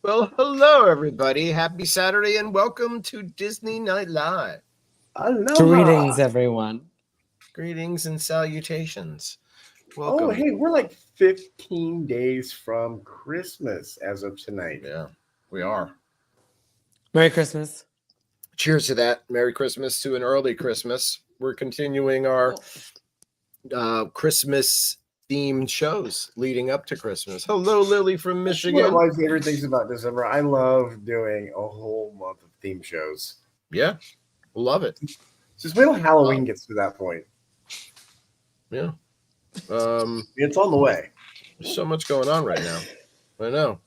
Well, hello, everybody. Happy Saturday and welcome to Disney Night Live. Aloha. Greetings, everyone. Greetings and salutations. Welcome. Oh, hey, we're like 15 days from Christmas as of tonight. Yeah, we are. Merry Christmas. Cheers to that. Merry Christmas to an early Christmas. We're continuing our Christmas themed shows leading up to Christmas. Hello, Lily from Michigan. One of my favorite things about December. I love doing a whole month of theme shows. Yeah, love it. Just wait till Halloween gets to that point. Yeah. It's on the way. There's so much going on right now. I know.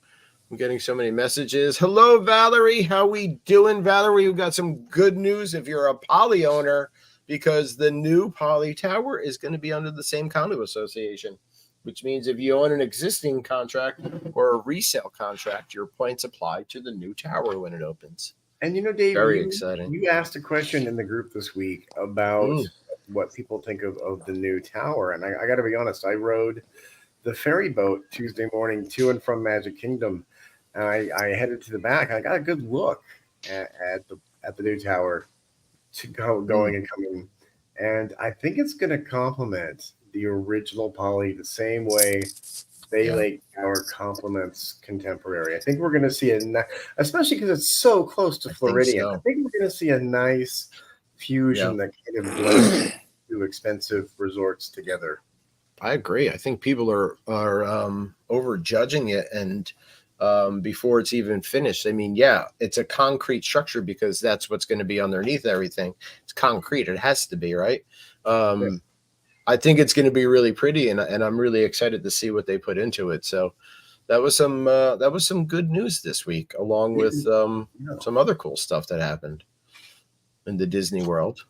I'm getting so many messages. Hello, Valerie. How we doing, Valerie? We've got some good news if you're a Poly owner, because the new Poly Tower is going to be under the same condo association, which means if you own an existing contract or a resale contract, your points apply to the new tower when it opens. And you know, Dave, very exciting. You asked a question in the group this week about what people think of the new tower. And I got to be honest, I rode the ferry boat Tuesday morning to and from Magic Kingdom. And I headed to the back. I got a good look at the new tower to going and coming. And I think it's going to complement the original Poly the same way Bay Lake Tower complements Contemporary. I think we're going to see especially because it's so close to Floridian. I think we're going to see a nice fusion that kind of blends two expensive resorts together. I agree. I think people are overjudging it, and before it's even finished. I mean, it's a concrete structure because that's what's going to be underneath everything. It's concrete. It has to be, right? I think it's going to be really pretty, and I'm really excited to see what they put into it. So that was some good news this week, along with some other cool stuff that happened in the Disney World.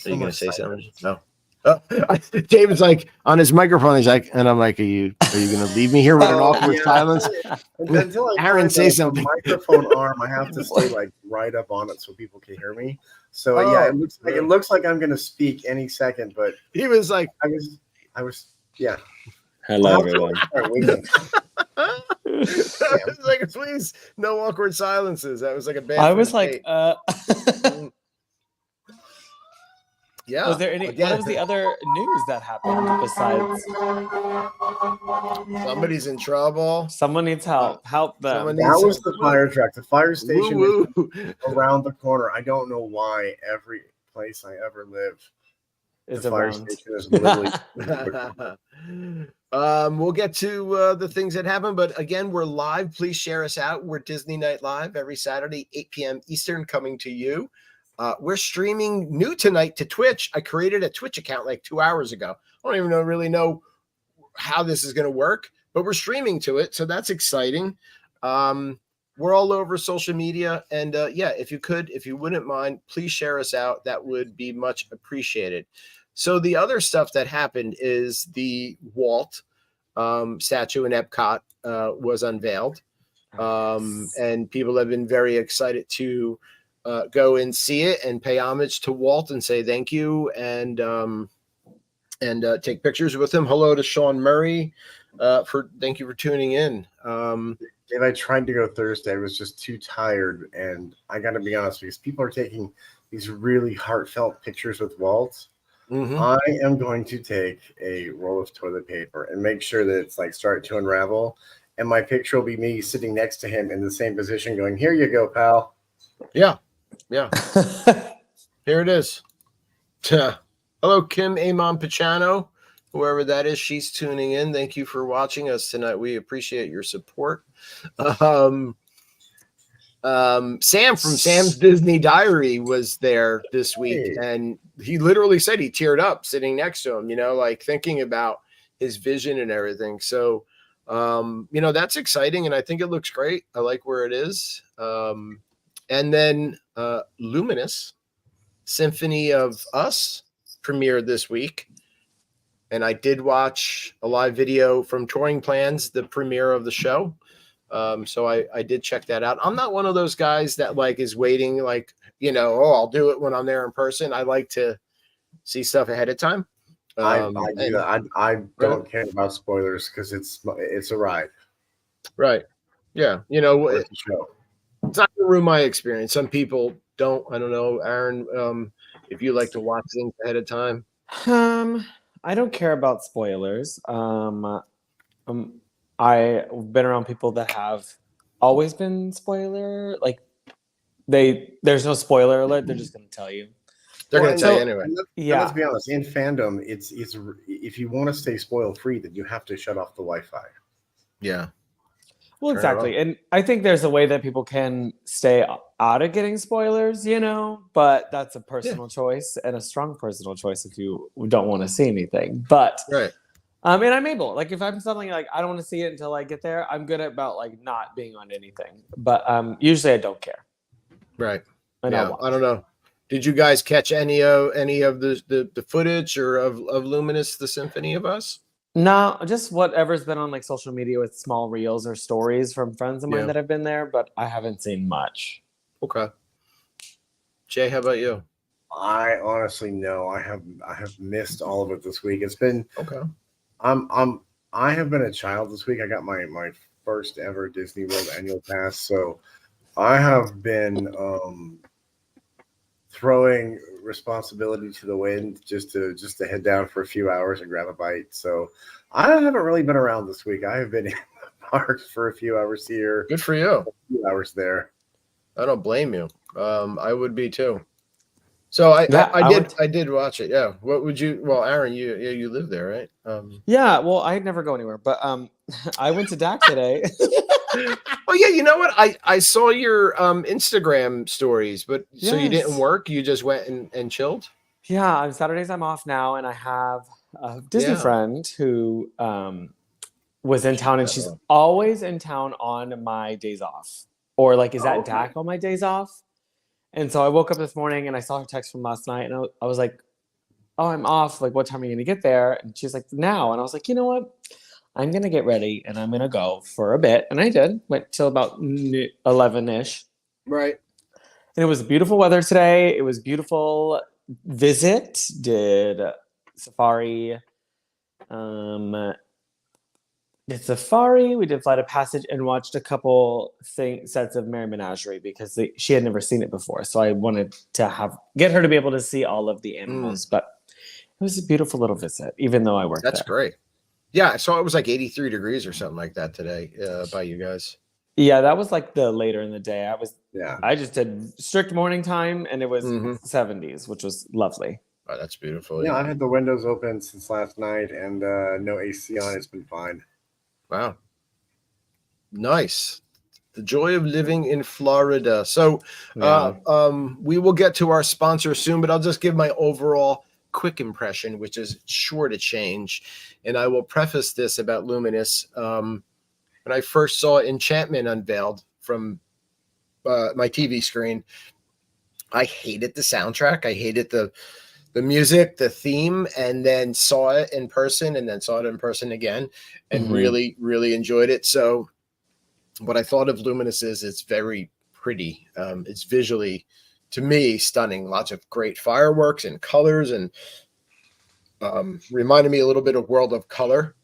Are you going to say something? No. David's like on his microphone. He's like, and I'm like, are you going to leave me here with an awkward silence? Until Aaron, say something. Microphone arm, I have to stay like right up on it so people can hear me. So it looks like I'm going to speak any second. But he was like, I was. Hello, everyone. I was like, please, no awkward silences. That was like a bad. I was like, yeah. Was there any? What was the other news that happened besides? Somebody's in trouble. Someone needs help. Help them. That was the fire truck. The fire station is around the corner. I don't know why every place I ever live, the fire station is literally. We'll get to the things that happen, but again, we're live. Please share us out. We're Disney Night Live every Saturday, 8 p.m. Eastern, coming to you. We're streaming new tonight to Twitch. I created a Twitch account like 2 hours ago. I don't even really know how this is going to work, but we're streaming to it, so that's exciting. We're all over social media, and if you wouldn't mind, please share us out. That would be much appreciated. So the other stuff that happened is the Walt statue in Epcot was unveiled, and people have been very excited to go and see it and pay homage to Walt and say thank you and take pictures with him. Hello to Sean Murray. Thank you for tuning in. If I tried to go Thursday, I was just too tired, and I got to be honest, because people are taking these really heartfelt pictures with Walt. I am going to take a roll of toilet paper and make sure that it's like start to unravel, and my picture will be me sitting next to him in the same position going, here you go, pal. Yeah. Here it is. Hello, Kim Amon Pachano, whoever that is. She's tuning in. Thank you for watching us tonight. We appreciate your support. Sam from Sam's Disney Diary was there this week, and he literally said he teared up sitting next to him, like thinking about his vision and everything. So, that's exciting, and I think it looks great. I like where it is. And then Luminous Symphony of Us premiered this week. And I did watch a live video from Touring Plans, the premiere of the show. So I did check that out. I'm not one of those guys that is waiting, I'll do it when I'm there in person. I like to see stuff ahead of time. And- I don't care about spoilers because it's a ride. right. Yeah. You know, It's a show. it's not gonna ruin my experience. Some people don't. I don't know, Aaron. If you like to watch things ahead of time. I don't care about spoilers. I've been around people that have always been spoiler like there's no spoiler alert. They're just gonna tell you. They're Well, gonna tell you anyway. And Yeah. let's be honest. In fandom, it's if you want to stay spoil free, then you have to shut off the Wi-Fi. Yeah. Well, Turn it exactly. And I think there's a way that people can stay out of getting spoilers, but that's a personal choice and a strong personal choice if you don't want to see anything. But Right. and I'm able, like if I'm suddenly like I don't want to see it until I get there, I'm good about like not being on anything. But usually I don't care. Right. And Yeah. I don't know. Did you guys catch any of the footage or of Luminous, the Symphony of Us? No, just whatever's been on like social media with small reels or stories from friends of mine that have been there, but I haven't seen much. Okay. Jay, how about you? I honestly know I have missed all of it this week. It's been Okay. I have been a child this week. I got my first ever Disney World annual pass, so I have been throwing responsibility to the wind just to head down for a few hours and grab a bite. So I haven't really been around this week. I have been in the parks for a few hours here, Good for you. a few hours there. I don't blame you. I would be too. So I did watch it. Yeah. What would you? Well, Aaron, you live there, right? Yeah, well, I never go anywhere, but I went to DAC today. Oh yeah, you know what? I saw your Instagram stories, but so you didn't Yes. work. You just went and chilled. Yeah, on Saturdays I'm off now, and I have a Disney Yeah. friend who was in town, and she's always in town on my days off, or like is at DAC on my days off. And so I woke up this morning and I saw her text from last night, and I was like, "Oh, I'm off. Like, what time are you gonna get there?" And she's like, "Now." And I was like, "You know what? I'm gonna get ready and I'm gonna go for a bit." And I did. Went till about 11ish. Right. And it was beautiful weather today. It was beautiful visit. Did safari. Did safari. We did Flight of Passage and watched a couple sets of Merry Menagerie because she had never seen it before. So I wanted to get her to be able to see all of the animals. But it was a beautiful little visit, even though I worked That's there. great. Yeah, I saw it was like 83 degrees or something like that today by you guys. Yeah, that was like the later in the day. Yeah. I just did strict morning time, and it was 70s, which was lovely. Oh, that's beautiful. Yeah, I've had the windows open since last night and no AC on. It's been fine. Wow. Nice. The joy of living in Florida. So we will get to our sponsor soon, but I'll just give my overall quick impression, which is sure to change. And I will preface this about Luminous. When I first saw Enchantment unveiled from my TV screen, I hated the soundtrack. I hated the music, the theme, and then saw it in person and then saw it in person again and really, really enjoyed it. So what I thought of Luminous is it's very pretty. It's visually, to me, stunning. Lots of great fireworks and colors, and reminded me a little bit of World of Color.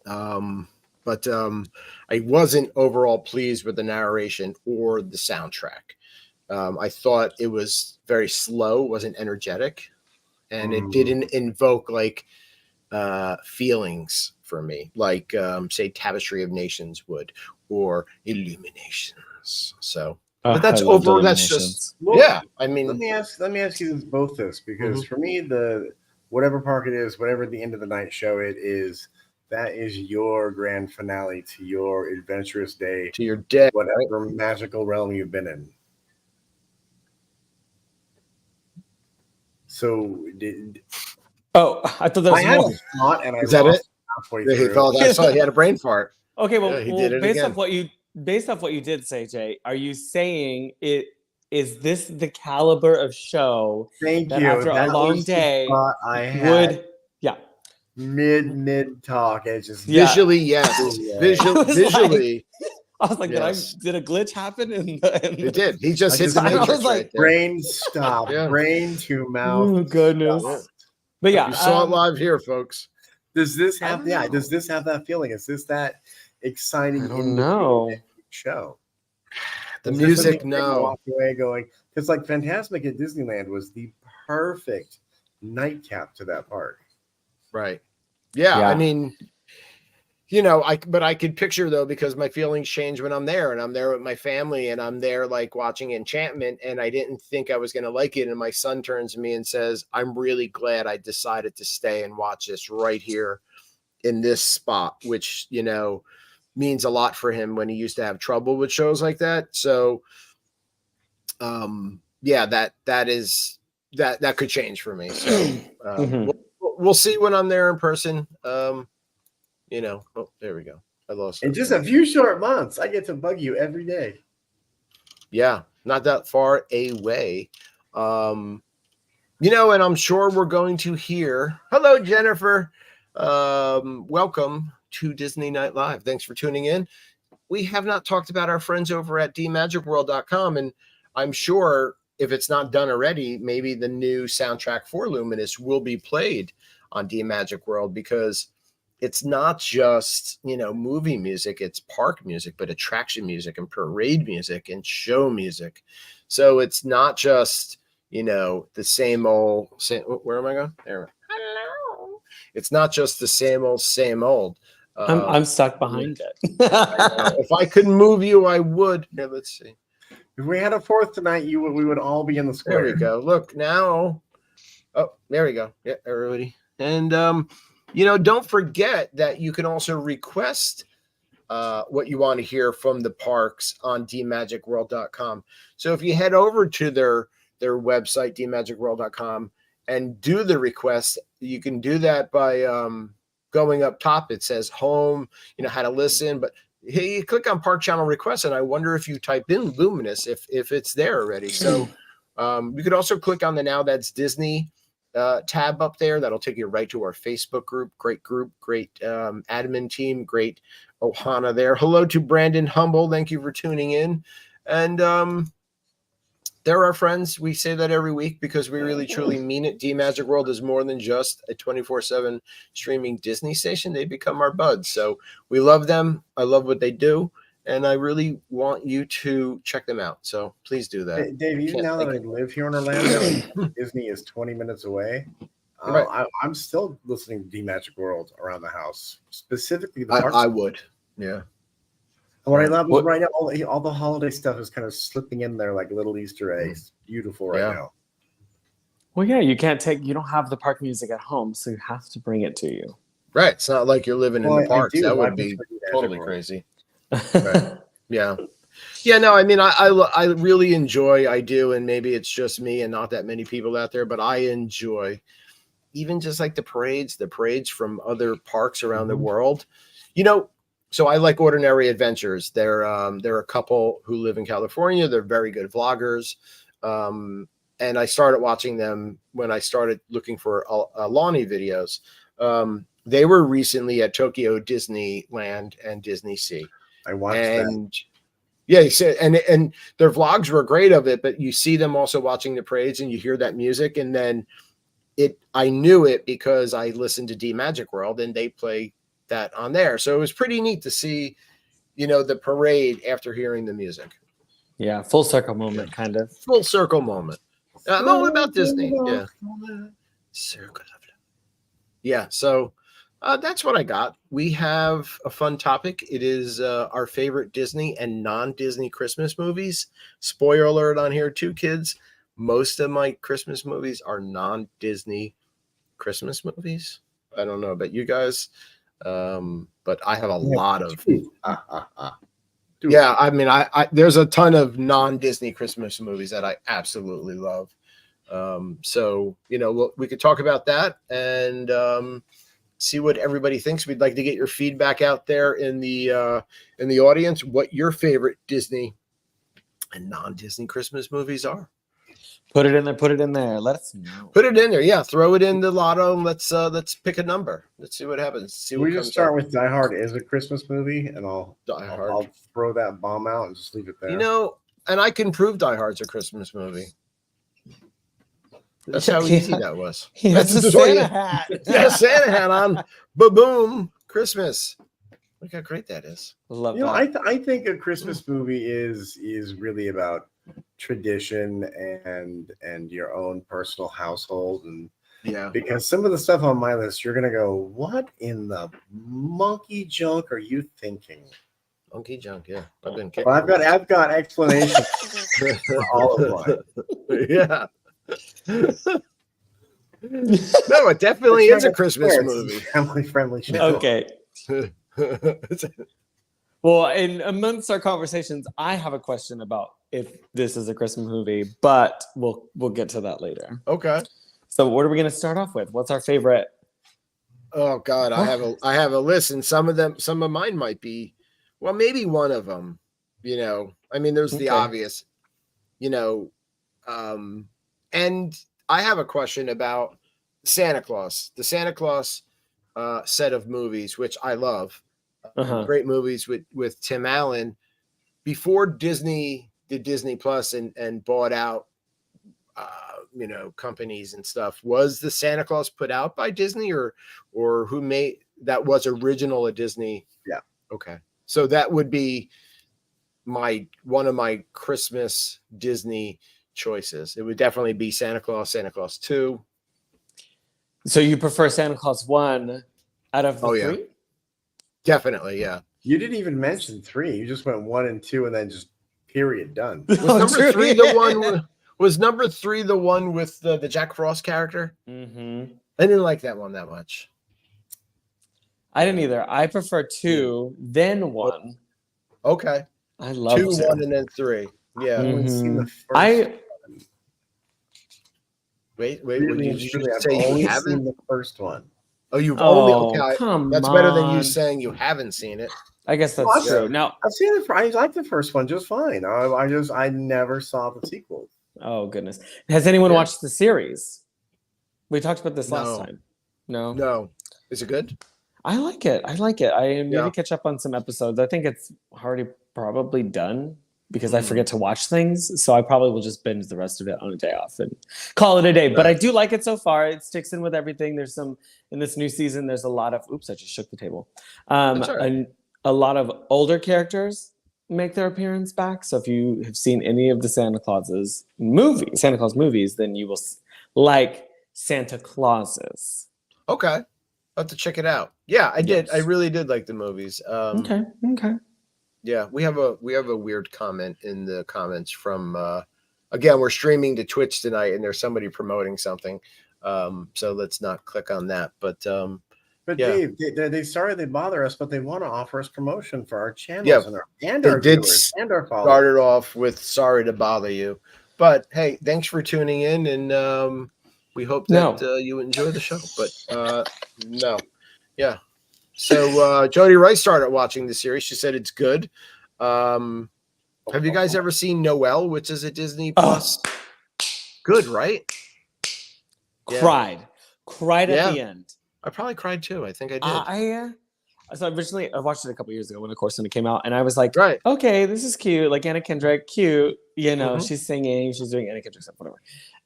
But I wasn't overall pleased with the narration or the soundtrack. I thought it was very slow, wasn't energetic, and it didn't invoke like feelings for me, like say Tapestry of Nations would, or Illuminations. So, but that's over. That's just I mean, let me ask you both this, because for me, the whatever park it is, whatever the end of the night show it is, that is your grand finale to your adventurous day, to your day, whatever magical realm you've been in. So I thought that was had more. a thought, and Is that it? Halfway He through. thought I saw he had a brain fart. Okay, well, Yeah, he did it based again. off what you did say, Jay, are you saying is this the caliber of show Thank that you. after That a long was the day thought I had would mid talk? It's just Visually, yes. Visually, I was like, yes. did a glitch happen? It did. He just I hit the just- I matrix was like, right there. brain stop, Yeah. brain to mouth. Oh goodness. stop. But yeah, You saw it live here, folks. Does this I have don't yeah? know. Does this have that feeling? Is this that exciting I don't in know. show? The Is this music, something you're gonna no. walk away going, because like Fantasmic at Disneyland was the perfect nightcap to that park. Right. Yeah, Yeah. I mean, but I could picture though, because my feelings change when I'm there, and I'm there with my family, and I'm there like watching Enchantment, and I didn't think I was going to like it. And my son turns to me and says, I'm really glad I decided to stay and watch this right here in this spot, which, means a lot for him when he used to have trouble with shows like that. So, yeah, that could change for me. So, we'll see when I'm there in person. Oh, there we go. I lost In it. just a few short months, I get to bug you every day. Yeah, not that far away. And I'm sure we're going to hear. Hello, Jennifer. Welcome to Disney Night Live. Thanks for tuning in. We have not talked about our friends over at dmagicworld.com, and I'm sure if it's not done already, maybe the new soundtrack for Luminous will be played on D Magic World, because it's not just, movie music, it's park music, but attraction music and parade music and show music. So it's not just, the same old, where am I going? There. Hello. It's not just the same old. I'm stuck behind it. If I could move you, I would. Here, let's see. If we had a fourth tonight, we would all be in the square. There we go. Look now. Oh, there we go. Yeah, everybody. And don't forget that you can also request what you want to hear from the parks on dmagicworld.com. So if you head over to their website, dmagicworld.com, and do the request, you can do that by going up top. It says home, how to listen, but hey, you click on park channel requests, and I wonder if you type in Luminous if it's there already. So you could also click on the Now That's Disney tab up there. That'll take you right to our Facebook group. Great admin team, great Ohana there. Hello to Brandon Humble. Thank you for tuning in. And they're our friends. We say that every week because we really truly mean it. D Magic World is more than just a 24/7 streaming Disney station. They become our buds. So we love them. I love what they do. And I really want you to check them out. So please do that. Dave, even now that I live here in Orlando, Disney is 20 minutes away. Right. I'm still listening to D Magic World around the house, specifically the parks. I would. Yeah. And what I love is right now, all the holiday stuff is kind of slipping in there like little Easter eggs. Beautiful right now. Well, yeah, you don't have the park music at home, so you have to bring it to you. Right. It's not like you're living in the parks. That would be totally crazy. Right. Yeah. Yeah, no, I mean, I really enjoy, I do, and maybe it's just me and not that many people out there, but I enjoy even just like the parades from other parks around the world. So I like Ordinary Adventures. They're a couple who live in California. They're very good vloggers. And I started watching them when I started looking for Lonnie videos. They were recently at Tokyo Disneyland and Disney Sea. I watched that. Yeah, and their vlogs were great of it, but you see them also watching the parades and you hear that music. And then I knew it because I listened to D Magic World and they play that on there. So it was pretty neat to see, the parade after hearing the music. Yeah, full circle moment, kind of. Full circle moment. I'm all about Disney. Yeah. Circle of love. Yeah, so that's what I got. We have a fun topic. It is our favorite Disney and non-Disney Christmas movies. Spoiler alert on here too, kids. Most of my Christmas movies are non-Disney Christmas movies. I don't know about you guys, but I have a lot of. Yeah, I mean, I there's a ton of non-Disney Christmas movies that I absolutely love. So we could talk about that and see what everybody thinks. We'd like to get your feedback out there in the audience. What your favorite Disney and non-Disney Christmas movies are. Put it in there. Let us know. Put it in there. Yeah, throw it in the lotto and let's pick a number. Let's see what happens. See what we just start with Die Hard is a Christmas movie, and I'll throw that bomb out and just leave it there. And I can prove Die Hard's a Christmas movie. That's how easy that was. He has That's a the way Santa you- hat. Yeah, Santa hat on. Ba-boom. Christmas. Look how great that is. Love You know, that. I think a Christmas movie is really about tradition and your own personal household, and Yeah. because some of the stuff on my list, you're gonna go, what in the monkey junk are you thinking? Monkey junk, yeah. I've been But I've got explanations for all of mine. Yeah. No, it definitely is a Christmas movie. Family friendly channel. Okay. Well, in amongst our conversations, I have a question about if this is a Christmas movie, but we'll get to that later. Okay. So, what are we going to start off with? What's our favorite? Oh God, I have a list, and some of mine might be, well, maybe one of them. You know, I mean, there's the Okay. obvious. You know, and I have a question about Santa Claus, the Santa Claus set of movies, which I love. Great movies with Tim Allen. Before Disney did Disney Plus and bought out, you know, companies and stuff, was the Santa Claus put out by Disney or who made that was original at Disney? Yeah. Okay. So that would be one of my Christmas Disney choices. It would definitely be Santa Claus 2. So you prefer Santa Claus 1 out of the yeah. 3? Definitely, yeah. You didn't even mention 3. You just went 1 and 2 and then just period done. Was number 3 the one? Was number 3 the one with the Jack Frost character? Mm-hmm. I didn't like that one that much. I didn't either. I prefer 2, then 1. Okay. I love 2, 1, and then 3. Yeah. I haven't seen the first Wait. really Did you truly, I've say only you haven't? seen the first one. Oh, you've only okay. Come That's better than you on. saying you haven't seen it. I guess that's Awesome. true. Now, I've seen it. I like the first one just fine. I never saw the sequel. oh goodness, has anyone watched the series? We talked about this No. last time. No. No. Is it good? I like it. I need to catch up on some episodes. I think it's already probably done because I forget to watch things. So I probably will just binge the rest of it on a day off and call it a day. But I do like it so far. It sticks in with everything. There's some in this new season. There's a lot of oops, I just shook the table. That's all right. And a lot of older characters make their appearance back. So if you have seen any of the Santa Claus movies, then you will like Santa Clauses. Okay. I'll have to check it out. Yeah, I did. Yes. I really did like the movies. Okay. Yeah, we have a weird comment in the comments from again, we're streaming to Twitch tonight and there's somebody promoting something. So let's not click on that. But Dave, they bother us, but they want to offer us promotion for our channels Yeah, and they our did viewers and our followers. started off with sorry to bother you. But hey, thanks for tuning in and we hope that you enjoy the show. But no. Yeah. So Jody Rice started watching the series. She said it's good. Have you guys ever seen Noelle, which is a Disney Plus? Good, right? Cried at the end. I probably cried too. I think I did. So originally I watched it a couple years ago when it came out, and I was like, right, okay, this is cute. Like Anna Kendrick, cute. You know, she's singing, she's doing Anna Kendrick stuff, whatever.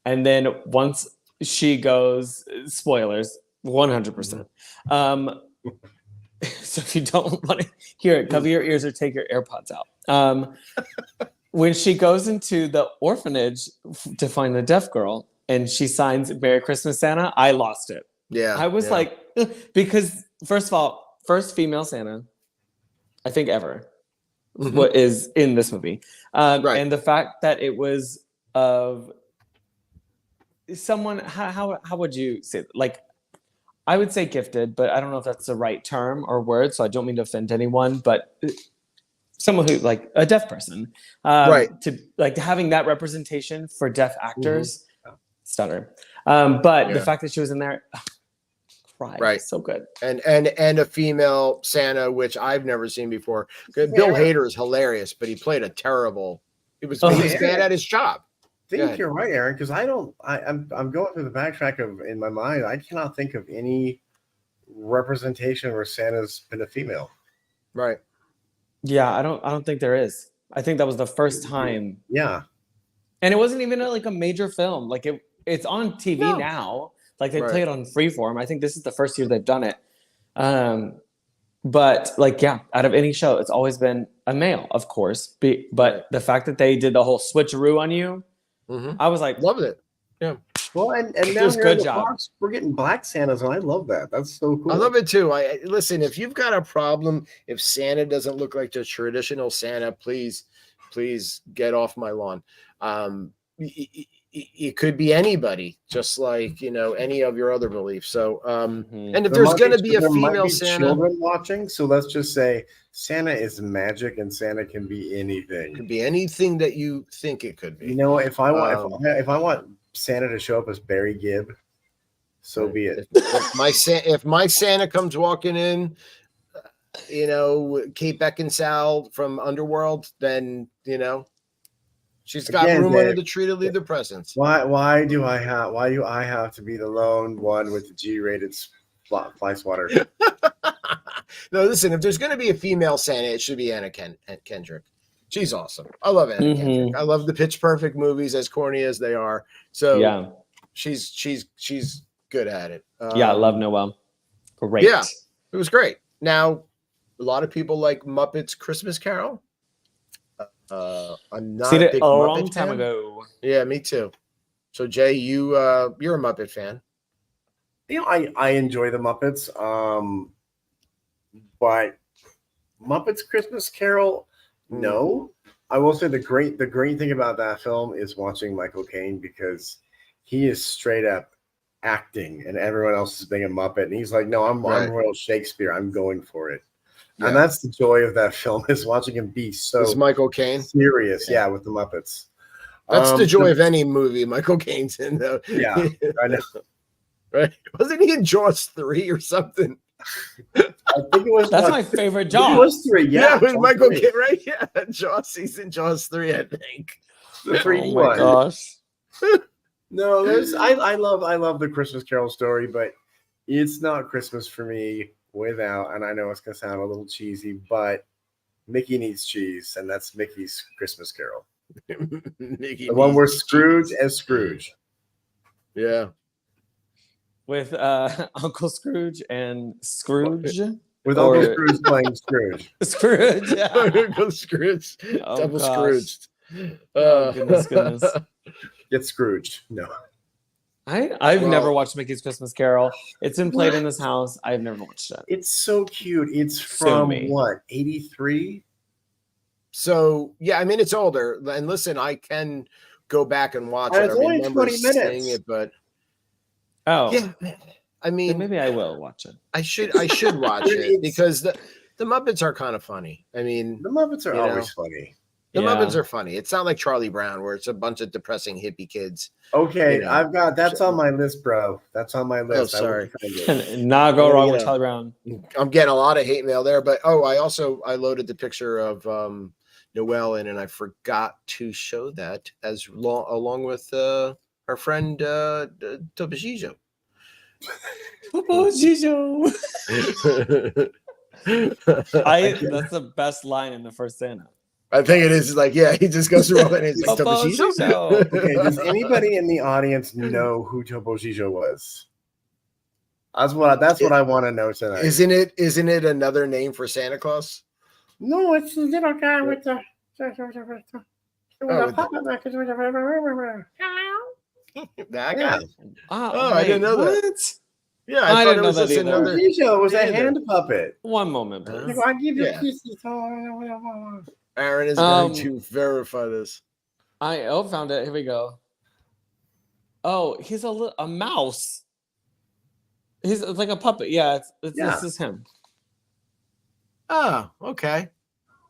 And then once she goes, spoilers, 100%. So if you don't want to hear it, cover your ears or take your AirPods out. When she goes into the orphanage to find the deaf girl and she signs Merry Christmas Santa, I lost it. Yeah. I was like, because first of all, first female Santa, I think ever, what is in this movie. Right. And the fact that it was of someone, how would you say it? Like, I would say gifted, but I don't know if that's the right term or word, so I don't mean to offend anyone, but someone who, like, a deaf person, right, to like having that representation for deaf actors, stunner. But the fact that she was in there, cried, right, so good, and a female Santa, which I've never seen before. Bill Hader is hilarious, but he played a terrible. He was bad at his job. I think you're right, Aaron, because I'm going through the backtrack of in my mind. I cannot think of any representation where Santa's been a female. Right. Yeah, I don't think there is. I think that was the first time. Yeah. And it wasn't even like a major film. Like it's on TV No. now. Like they Right. play it on Freeform. I think this is the first year they've done it. But like, yeah, out of any show, it's always been a male, of course. But Right. the fact that they did the whole switcheroo on you, I was like, Loved it. Yeah. Well, and It now was here good in the job. parks, we're getting black Santas, and I love that. That's so cool. I love it too. I listen. If you've got a problem, if Santa doesn't look like the traditional Santa, please get off my lawn. It could be anybody, just like any of your other beliefs. So, and if There there's might going to be- be a there might female be Santa, children watching, so let's just say Santa is magic, and Santa can be it anything. could be anything that you think it could be. You know, if I want, if I want Santa to show up as Barry Gibb, so be it. If my Santa comes walking in, Kate Beckinsale from Underworld, then she's got Again, room Dave, under the tree to leave the presents. Why do I have to be the lone one with the G-rated fly swatter? No, listen. If there's going to be a female Santa, it should be Anna Kendrick. She's awesome. I love Anna Kendrick. I love the Pitch Perfect movies, as corny as they are. So yeah, she's good at it. yeah, I love Noel. Great. Yeah, it was great. Now, a lot of people like Muppets Christmas Carol. I'm not Seen a it big a Muppet long time fan. ago. Yeah, me too. So Jay, you're a Muppet fan. I enjoy the Muppets, but Muppets Christmas Carol, no. I will say the great thing about that film is watching Michael Caine, because he is straight up acting and everyone else is being a Muppet, and he's like, no, I'm Royal Shakespeare, I'm going for it. Yeah. And that's the joy of that film, is watching him be so Michael Caine serious, with the Muppets. That's the joy of any movie Michael Caine's in, though. Yeah, I know. Right? Wasn't he in Jaws 3 or something? I think it was. That's my favorite Jaws. It was 3, yeah. With Michael Caine, right? Yeah, Jaws. He's in Jaws 3, I think. The 3D oh my one. gosh. No, I love the Christmas Carol story, but it's not Christmas for me without, and I know it's gonna sound a little cheesy, but Mickey needs cheese, and that's Mickey's Christmas Carol. The one where Scrooge as Scrooge. Yeah. With Uncle Scrooge and Scrooge. With Uncle Scrooge playing Scrooge. Scrooge. Yeah. Uncle Scrooge. Oh, Double gosh. Scrooged. Oh, goodness. Get Scrooged. No. I've never watched Mickey's Christmas Carol. It's been played in this house. I've never watched it. It's so cute. It's from what, 83? So yeah, I mean it's older. And listen, I can go back and watch it. It's only 20 minutes. It, but yeah, I mean, then maybe I will watch it. I should watch it, because the Muppets are kind of funny. I mean, the Muppets are always funny. The Muppets are funny. It's not like Charlie Brown, where it's a bunch of depressing hippie kids. Okay, I've got that's on my list, bro. That's on my list. Oh, sorry. Not go wrong with Charlie Brown. I'm getting a lot of hate mail there, but I loaded the picture of Noel in, and I forgot to show that along with our friend Tobijijo. Tobijijo. That's the best line in the first Santa. I think it is like, he just goes through all that. He's like, Tobijijo. Okay, does anybody in the audience know who Tobijijo was? That's what I want to know tonight. Isn't it another name for Santa Claus? No, it's the little guy with the that guy. I didn't know that. Yeah, I thought didn't it was know that just either. another. Tobijijo was a hand puppet. One moment, please. I give you kisses. Aaron is going to verify this. I found it. Here we go. Oh, he's a mouse. He's like a puppet. Yeah, this is him. Oh, okay.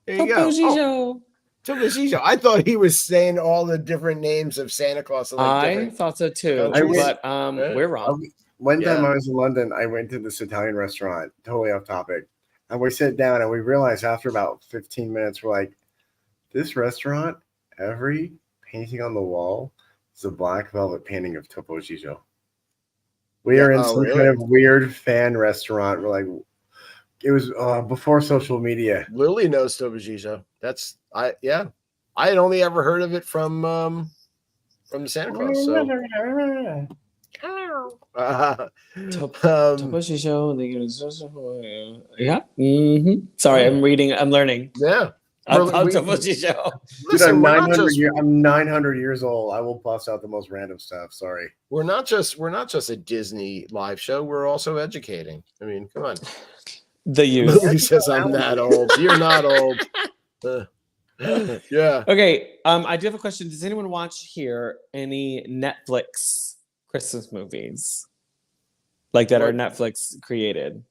There you go. Tobijijo. Tobijijo. I thought he was saying all the different names of Santa Claus. I thought so too, but we're wrong. One time I was in London, I went to this Italian restaurant, totally off topic. And we sit down and we realized after about 15 minutes, we're like, this restaurant, every painting on the wall is a black velvet painting of Tobijijo. We are in some kind of weird fan restaurant. We're like, it was before social media. Lily knows Tobijijo. I had only ever heard of it from from Santa Claus. So, Toposhi show. Yeah. Sorry, I'm reading. I'm learning. yeah. About Toposhi show. Dude, Listen, I'm we're not 900 just I'm 900 years old. I will bust out the most random stuff. Sorry. we're not just a Disney live show. We're also educating. I mean, come on. The youth. Lily says I'm that old. You're not old. Yeah. Okay. I do have a question. Does anyone watch here any Netflix Christmas movies? Like that are Netflix created?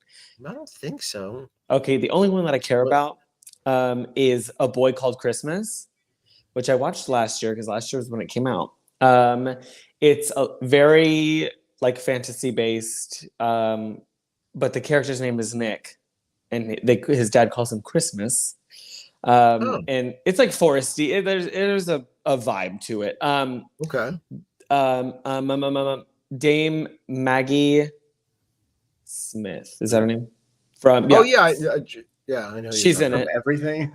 I don't think so. Okay, the only one that I care about is A Boy Called Christmas, which I watched last year because last year was when it came out. It's a very like fantasy based, but the character's name is Nick, and his dad calls him Christmas. And it's like foresty. There's a vibe to it. Okay. Dame Maggie Smith, is that her name? From Oh yeah, I know. She's in it. Everything.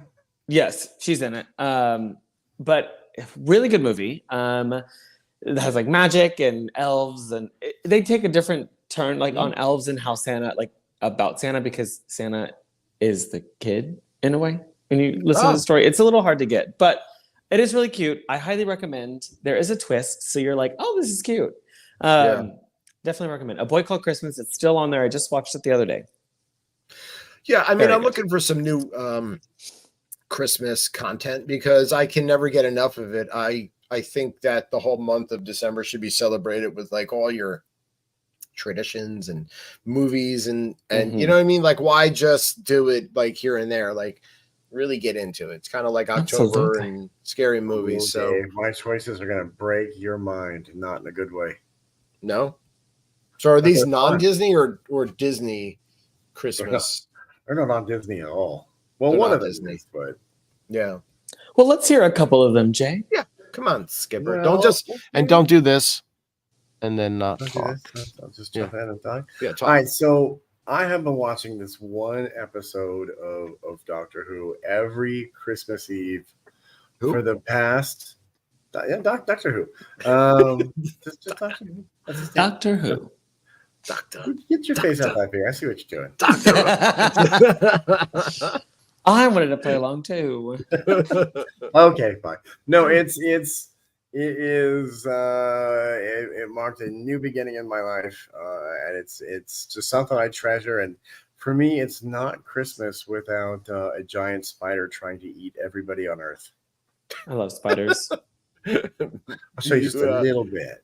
Yes, she's in it. But really good movie. It has like magic and elves, and they take a different turn, like on elves and how Santa, like about Santa, because Santa is the kid in a way. When you listen to the story, it's a little hard to get, but it is really cute. I highly recommend. There is a twist, so you're like, oh, this is cute. Definitely recommend. A Boy Called Christmas. It's still on there. I just watched it the other day. Yeah, I mean, I'm looking for some new Christmas content because I can never get enough of it. I think that the whole month of December should be celebrated with like all your traditions and movies and you know what I mean? Like, why just do it like here and there? Like, really get into it. It's kind of like October and scary movies. So Dave, my choices are gonna break your mind, not in a good way. No. So are these non-Disney or Disney Christmas? They're not on Disney at all. Well, They're one not of them Disney. is, but Yeah. Well, let's hear a couple of them, Jay. Yeah. Come on, Skipper. Well, Don't do this and then not talk. I'll just jump in and talk. Yeah, talk. All right, so I have been watching this one episode of Doctor Who every Christmas Eve for the past. Yeah, Doctor Who. Just Doctor Who. Doctor Who. Doctor. Get your face out there. I see what you're doing. I wanted to play along too. Okay, fine. No, it marked a new beginning in my life, and it's just something I treasure. And for me, it's not Christmas without a giant spider trying to eat everybody on Earth. I love spiders. I'll show you just a little bit.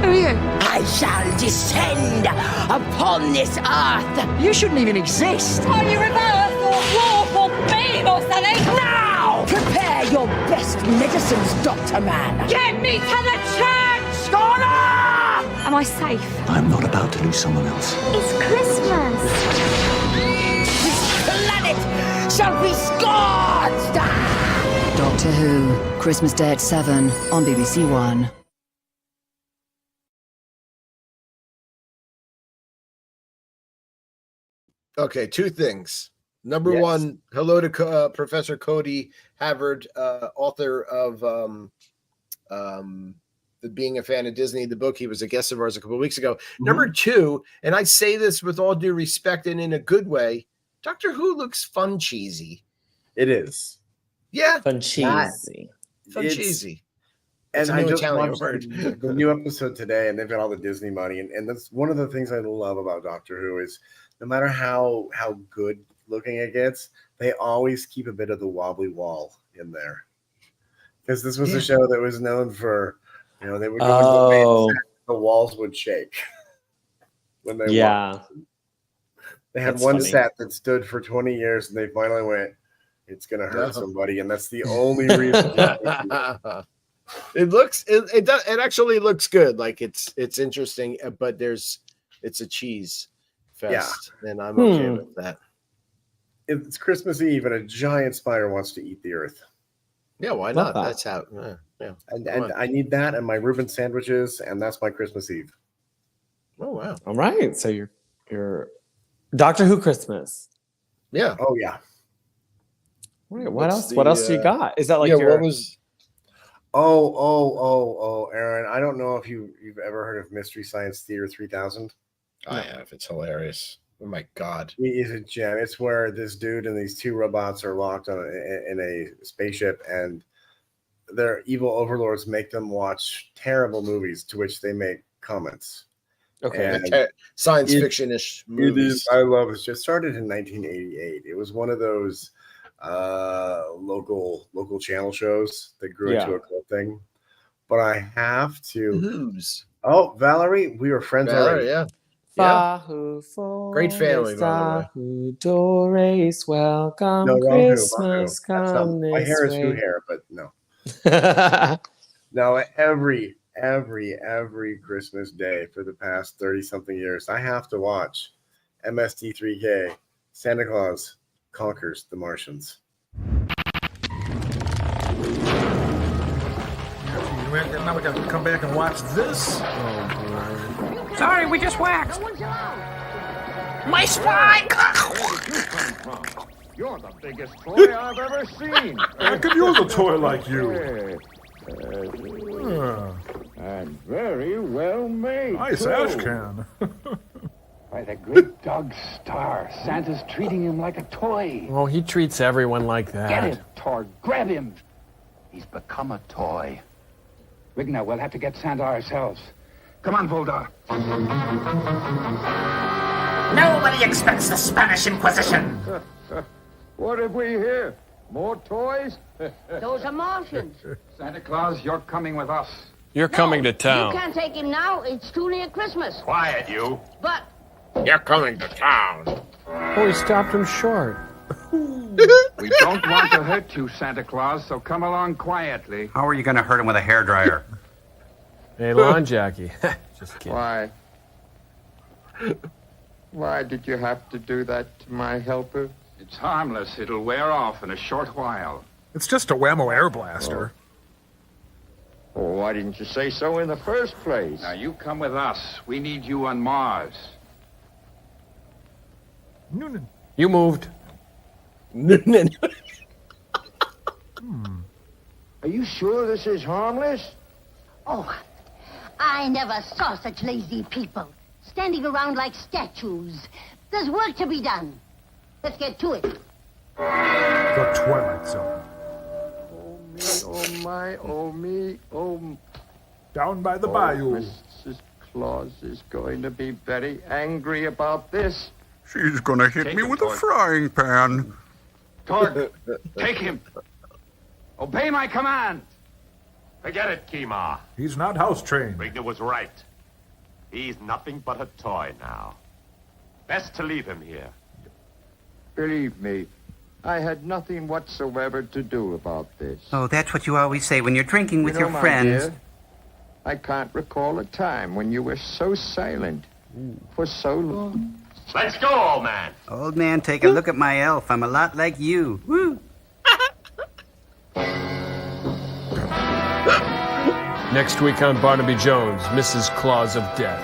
I shall descend upon this earth. You shouldn't even exist. Are you reverse or warp or beam or something? Now! Prepare your best medicines, Dr. Man. Get me to the church! Scholar! Am I safe? I'm not about to lose someone else. It's Christmas. This planet shall be scorched! Doctor Who, Christmas Day at 7 on BBC One. Okay, two things. Number one, hello to Professor Cody Havard, author of Being a Fan of Disney, the book. He was a guest of ours a couple of weeks ago. Number two, and I say this with all due respect and in a good way, Doctor Who looks fun cheesy. It is. Yeah. Fun cheesy. Fun cheesy. And I just Italian word. The new episode today, and they've got all the Disney money, and that's one of the things I love about Doctor Who is no matter how good looking it gets, they always keep a bit of the wobbly wall in there. Because this was a show that was known for, they would go into the walls would shake when they walked. They had one set that stood for 20 years, and they finally went, it's going to hurt somebody, and that's the only reason. It actually looks good. Like it's interesting, but it's a cheese fest, and I'm okay with that. It's Christmas Eve, and a giant spider wants to eat the earth. Yeah, why not? That's how. Yeah. And I need that and my Reuben sandwiches, and that's my Christmas Eve. Oh wow! All right, so you're Doctor Who Christmas. Yeah. Oh yeah. Wait, what else? What else do you got? Is that like what was? Aaron, I don't know if you've ever heard of Mystery Science Theater 3000. I have. It's hilarious. Oh my God. It is a gem. It's where this dude and these two robots are locked in a spaceship, and their evil overlords make them watch terrible movies to which they make comments. Okay. And Science fiction-ish it movies. is. I love it. It just started in 1988. It was one of those local channel shows that grew into a cult thing. But I have to. Who's? Oh, Valerie, we were friends already. Yeah. Great family, by the way. Welcome, No, wrong who, Christmas, That's not, come my this hair is who way. hair, but no. No, every Christmas day for the past 30-something years, I have to watch MST3K, Santa Claus Conquers the Martians. Now we got to come back and watch this. Sorry, we just waxed. My spine! You're the biggest toy I've ever seen. I could use a toy like you. And very well made. Nice too. ash can. By the great dog Star, Santa's treating him like a toy. Oh, he treats everyone like that. Get it, Tor. Grab him. He's become a toy. Rigna, we'll have to get Santa ourselves. Come on, Voldar. Nobody expects the Spanish Inquisition. What have we here? More toys? Those are Martians. Santa Claus, you're coming with us. You're coming to You town. can't take him now. It's too near Christmas. Quiet, you. But You're coming to town. Oh, he stopped him short. We don't want to hurt you, Santa Claus, so come along quietly. How are you going to hurt him with a hairdryer? Hey, lawn Jackie. Just kidding. Why? Why did you have to do that to my helper? It's harmless. It'll wear off in a short while. It's just a Whammo air blaster. Oh, why didn't you say so in the first place? Now, you come with us. We need you on Mars. Noonan. You moved. Are you sure this is harmless? oh, I never saw such lazy people standing around like statues. There's work to be done. Let's get to it. The Twilight Zone. Oh, me, oh, my, oh, me, oh. Down by the bayou. Mrs. Claus is going to be very angry about this. She's going to hit me with a frying pan. Torg, take him. Obey my command. Forget it, Kima. He's not house trained. Rigna was right. He's nothing but a toy now. Best to leave him here. Believe me, I had nothing whatsoever to do about this. Oh, that's what you always say when you're drinking with You know, your my friends. dear, I can't recall a time when you were so silent for so long. Let's go, old man. Old man, take a look at my elf. I'm a lot like you. Woo! Next week on Barnaby Jones, Mrs. Claus of Death.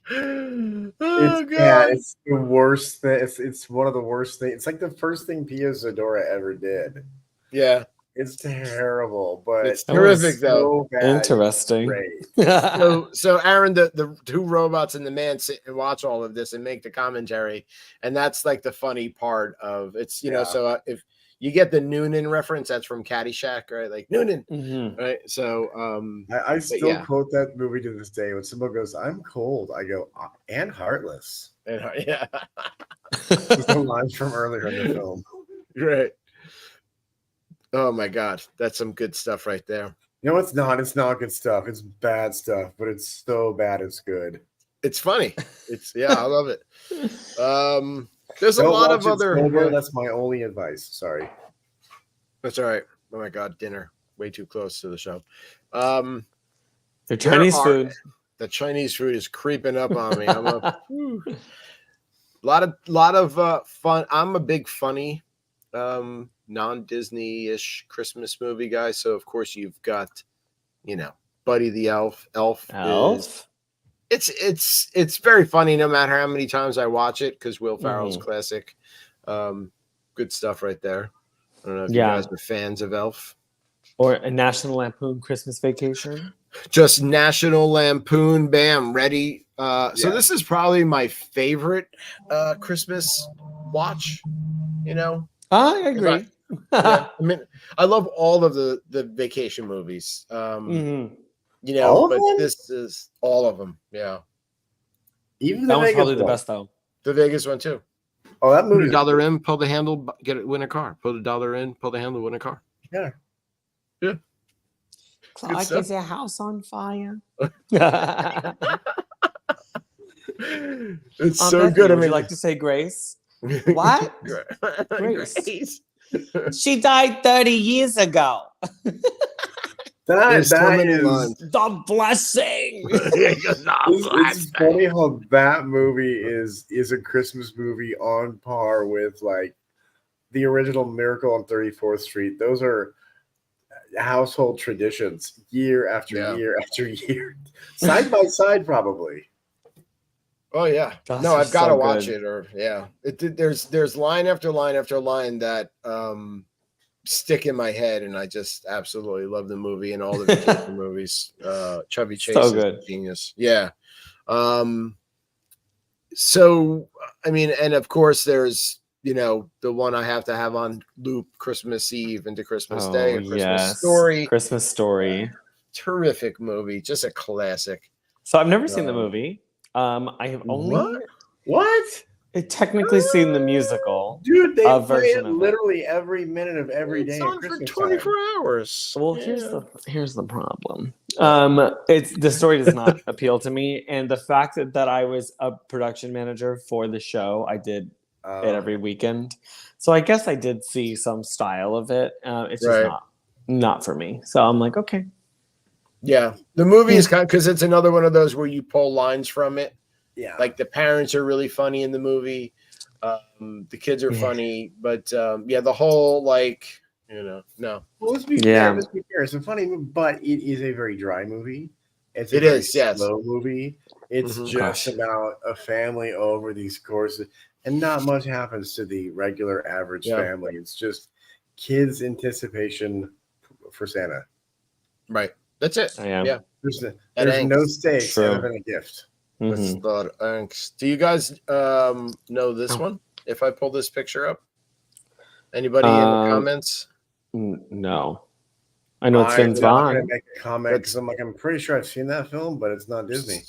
It's the worst thing. It's one of the worst things. It's like the first thing Pia Zadora ever did. Yeah. It's terrible, but it's terrific though. Interesting. So Aaron, the two robots and the man sit and watch all of this and make the commentary, and that's like the funny part of it's. So if you get the Noonan reference, that's from Caddyshack, right? Like Noonan, right? So I still quote that movie to this day. When someone goes, "I'm cold," I go, "And heartless." And yeah, it's the lines from earlier in the film. Right. Oh my God, that's some good stuff right there. No, it's not. It's not good stuff. It's bad stuff, but it's so bad it's good. It's funny. I love it. There's a lot of other. That's my only advice. Sorry. That's all right. Oh my God, dinner way too close to the show. The Chinese food. The Chinese food is creeping up on me. I'm a lot of fun. I'm a big funny non-Disney-ish Christmas movie guy. So of course you've got, Buddy the Elf. Elf. It's very funny no matter how many times I watch it because Will Ferrell's classic. good stuff right there. I don't know if you Yeah. guys are fans of Elf. Or a National Lampoon Christmas Vacation. Just National Lampoon, bam, ready. So this is probably my favorite Christmas watch. You know, I agree. I mean, I love all of the vacation movies. Mhm. You know, All of but them? this is all of them. Yeah, Even That the one's Vegas probably the one. best though. the Vegas one too. Oh, that Put movie. $1 in, pull the handle, get it, win a car. Put $1 in, pull the handle, win a car. Yeah. Yeah. Clark, stuff. is your house on fire? It's so Bethany, good. I would mean, you like to say grace? What? Grace. Grace. She died 30 years ago. There's so That many is lines. The blessing. it's funny how that movie is a Christmas movie on par with like the original Miracle on 34th Street. Those are household traditions year after year after year, side by side, probably. Oh yeah, Gosh, no, they're I've got to so watch good. it. Or yeah, there's line after line after line that stick in my head, and I just absolutely love the movie and all the vacation movies. Chevy Chase So is good. a genius. Yeah. So I mean, and of course there's the one I have to have on loop, Christmas Eve into Christmas Day, Oh, A Christmas yes. Story. Christmas Story. Terrific movie, just a classic. So I've never seen the movie. I have only What? technically seen the musical. Dude, they a play version it of literally every minute of every day It's at on for Christmas 24 time. hours. Well, Yeah. here's the problem. It's the story does not appeal to me, and the fact that I was a production manager for the show, I did it every weekend. So I guess I did see some style of it. It's just Right. not for me. So I'm like, okay. Yeah, the movie is kind of, because it's another one of those where you pull lines from it. Yeah, like the parents are really funny in the movie. The kids are funny, but yeah, the whole no. Well, let's be fair. Let's be fair. It's a funny movie, but it is a very dry movie. It's a very slow movie. It's just about a family over these courses, and not much happens to the regular average family. It's just kids' anticipation for Santa. Right. That's it. Yeah. There's no stakes other than a gift. What's the angst? Do you guys know this one? If I pull this picture up, anybody in the comments? No, I know it's Vince I'm not Vaughn. gonna make a comment because I'm pretty sure I've seen that film, but it's not Disney.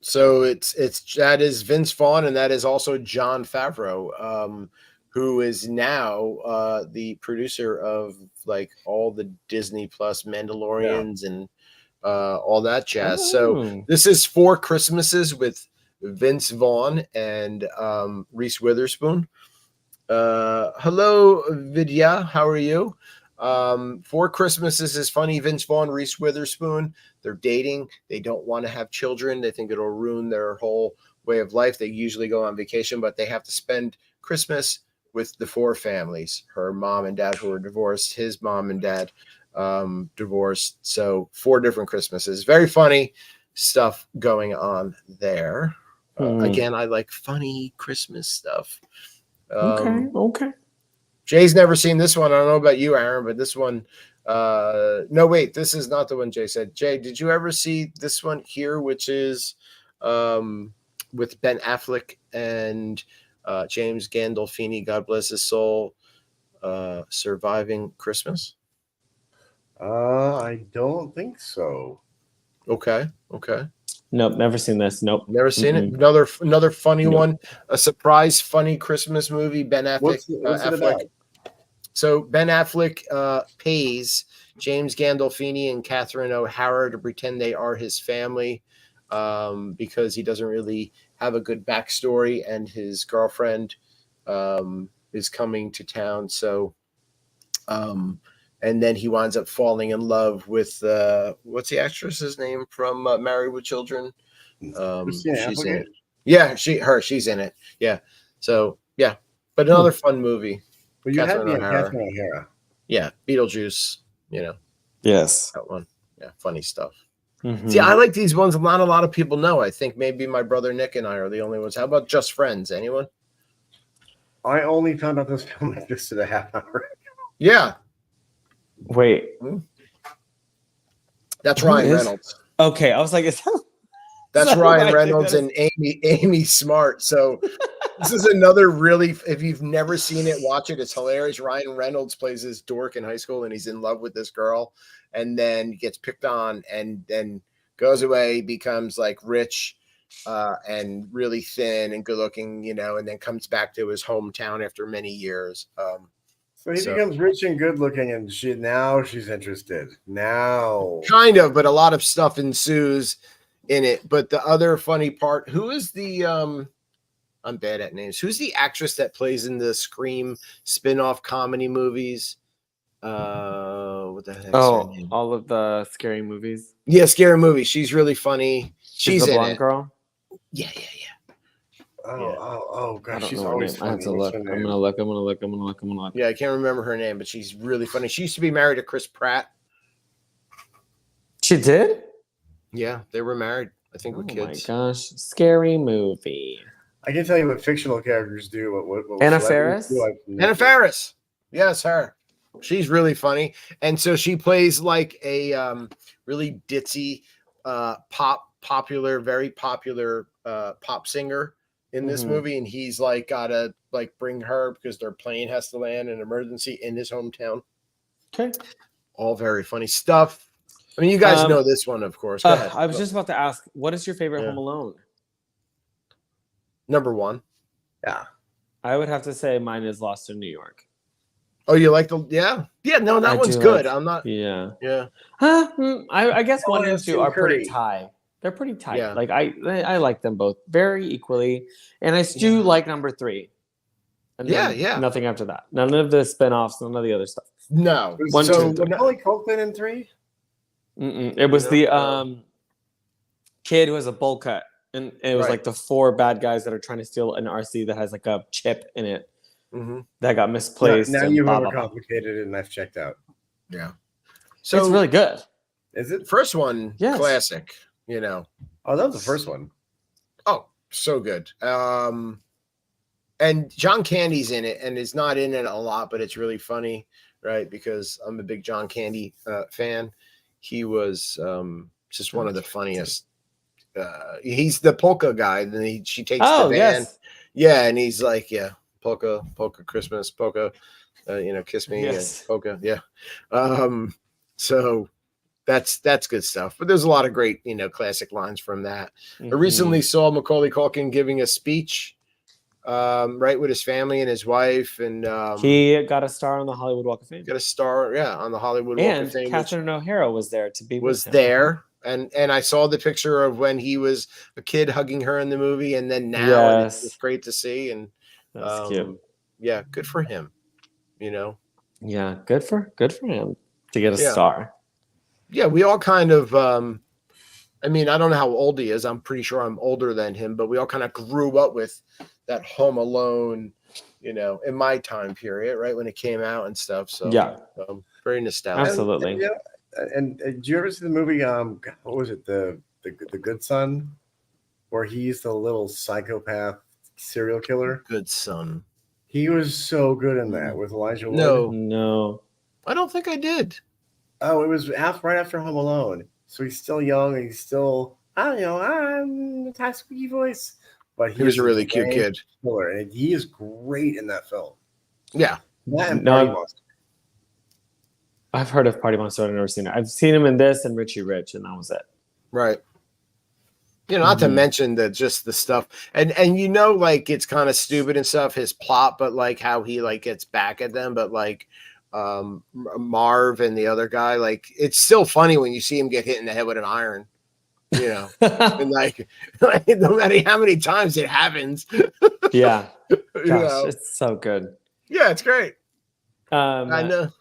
So that is Vince Vaughn, and that is also Jon Favreau, who is now the producer of like all the Disney Plus Mandalorians and all that jazz. So this is 4 Christmases with Vince Vaughn and Reese Witherspoon. Hello, Vidya. How are you? 4 Christmases is funny. Vince Vaughn, Reese Witherspoon. They're dating. They don't want to have children. They think it'll ruin their whole way of life. They usually go on vacation, but they have to spend Christmas with the 4 families. Her mom and dad who are divorced. His mom and dad divorced. So 4 different Christmases. Very funny stuff going on there. Again, I like funny Christmas stuff. Okay. Jay's never seen this one. I don't know about you, Aaron, but this one no, wait, this is not the one Jay said. Jay, did you ever see this one here, which is with Ben Affleck and James Gandolfini, God bless his soul, Surviving Christmas? I don't think so. Okay. Nope, never seen this. Nope, never seen it. Another funny one, a surprise funny Christmas movie. Ben Affleck. What's it about? So Ben Affleck pays James Gandolfini and Catherine O'Hara to pretend they are his family because he doesn't really have a good backstory, and his girlfriend is coming to town. So, and then he winds up falling in love with what's the actress's name from Married with Children? She's in it. Yeah, she's in it. Yeah. So yeah, but another fun movie. But you had me at Catherine O'Hara. Yeah, Beetlejuice. Yes, that one. Yeah, funny stuff. See, I like these ones. Not a lot of people know. I think maybe my brother Nick and I are the only ones. How about Just Friends? Anyone? I only found out this film existed a half hour. Yeah. Wait. That's Who Ryan is- Reynolds. Okay, I was like, is that, That's that who Ryan I think Reynolds that and Amy Smart. So this is another really, if you've never seen it, watch it. It's hilarious. Ryan Reynolds plays this dork in high school and he's in love with this girl and then gets picked on and then goes away, becomes like rich and really thin and good looking, and then comes back to his hometown after many years. So he becomes rich and good looking, and she's interested. Now. Kind of, but a lot of stuff ensues in it. But the other funny part, who is the I'm bad at names. Who's the actress that plays in the Scream spin-off comedy movies? What the heck? all of the scary movies. Yeah, scary movies. She's really funny. She's the in blonde it. girl. Yeah. Oh, I gosh, don't she's know her always name. funny. I have to What's look. her I'm name? gonna look. Yeah, I can't remember her name, but she's really funny. She used to be married to Chris Pratt. She did? Yeah, they were married. I think with Oh kids. my gosh, scary movie. I can tell you what fictional characters do. What Anna celebrities Faris? do, I've never- Anna Faris. Yes, her. She's really funny. And so she plays like a really ditzy very popular pop singer in this movie. And he's like gotta like bring her because their plane has to land in an emergency in his hometown. Okay. All very funny stuff. I mean, you guys know this one, of course. Go ahead. I was just about to ask, what is your favorite Home Alone? Number one. Yeah. I would have to say mine is Lost in New York. Oh, you like the no, that one's good. I'm not yeah. I guess one and two are pretty tight. They're pretty tight. Yeah. Like I like them both very equally. And I do like number 3. And then nothing after that. None of the spinoffs, none of the other stuff. No. One, So two, three. Macaulay Culkin in 3? It was the kid who has a bowl cut. And it was like the 4 bad guys that are trying to steal an RC that has like a chip in it that got misplaced. Now and you've blah, blah, blah. overcomplicated it, and I've checked out. Yeah. So it's really good. Is it? First one, Yes. classic, Oh, that was the first one. Oh, so good. And John Candy's in it, and is not in it a lot, but it's really funny, right? Because I'm a big John Candy fan. He was just one of the funniest. He's the polka guy. Then she takes the band. Yeah, and he's like, polka Christmas, polka, kiss me, Yes. and polka. Yeah. So that's good stuff. But there's a lot of great, classic lines from that. I recently saw Macaulay Culkin giving a speech, right, with his family and his wife, and He got a star on the Hollywood Walk of Fame. got a star, on the Hollywood Walk And of Fame. Catherine O'Hara was there to be Was with him. there, and I saw the picture of when he was a kid hugging her in the movie, and then now, and it's great to see, and That's cute. Yeah, good for him. Yeah, good for him to get a star. Yeah, we all kind of I mean, I don't know how old he is. I'm pretty sure I'm older than him, but we all kind of grew up with that Home Alone, in my time period, right, when it came out and stuff. So very nostalgic. Absolutely. And did you ever see the movie? What was it? The Good Son, where he's the little psychopath serial killer. Good Son. He was so good in that with Elijah Wood. No, I don't think I did. Oh, it was right after Home Alone. So he's still young and he's still, I'm a squeaky voice. But he was a really cute kid. Killer, and he is great in that film. Yeah. I've heard of Party Monster. I've never seen it. I've seen him in this and Richie Rich, and that was it. Right. Not to mention just the stuff, and like it's kind of stupid and stuff, his plot, but like how he like gets back at them, but like Marv and the other guy, like it's still funny when you see him get hit in the head with an iron, and like no matter how many times it happens. Yeah. Gosh, it's so good. Yeah, it's great. I know.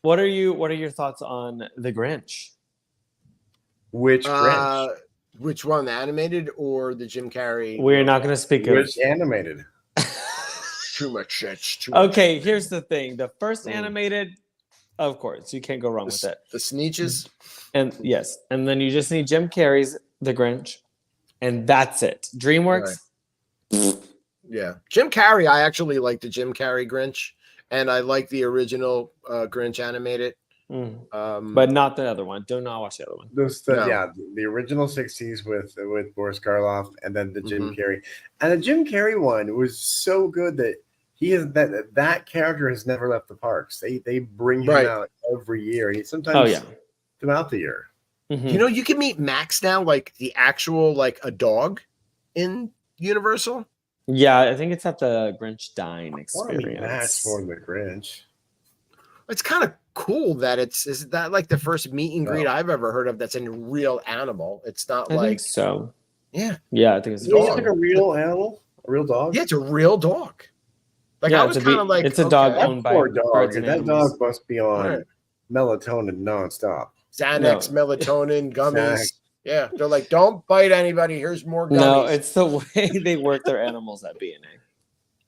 What are your thoughts on The Grinch? Which Grinch? Which one, the animated or the Jim Carrey? We're not going to speak of which animated. Too much. Okay, here's the thing. The first animated, of course, you can't go wrong with it. The Sneetches? And yes, and then you just need Jim Carrey's The Grinch, and that's it. DreamWorks, Yeah, Jim Carrey. I actually like the Jim Carrey Grinch, and I like the original Grinch animated. But not the other one. Do not watch the other one. Yeah, the original '60s with Boris Karloff, and then the Jim Carrey, and the Jim Carrey one was so good that he is that character has never left the parks. They bring him out every year, and he sometimes throughout the year. You know, you can meet Max now, like the actual like a dog in Universal. Yeah, I think it's at the Grinch Dine experience. Max more than the Grinch. It's kind of cool that is that like the first meet and greet I've ever heard of that's a real animal. It's not I like think so. Yeah. Yeah, I think it's like a real animal, a real dog. Yeah, it's a real dog. Like yeah, I was kind of like it's a dog owned by birds and that animals. dog must be on melatonin nonstop. Xanax, melatonin, gummies. Yeah, they're like, don't bite anybody. Here's more gummies. No, it's the way they work their animals at B&A.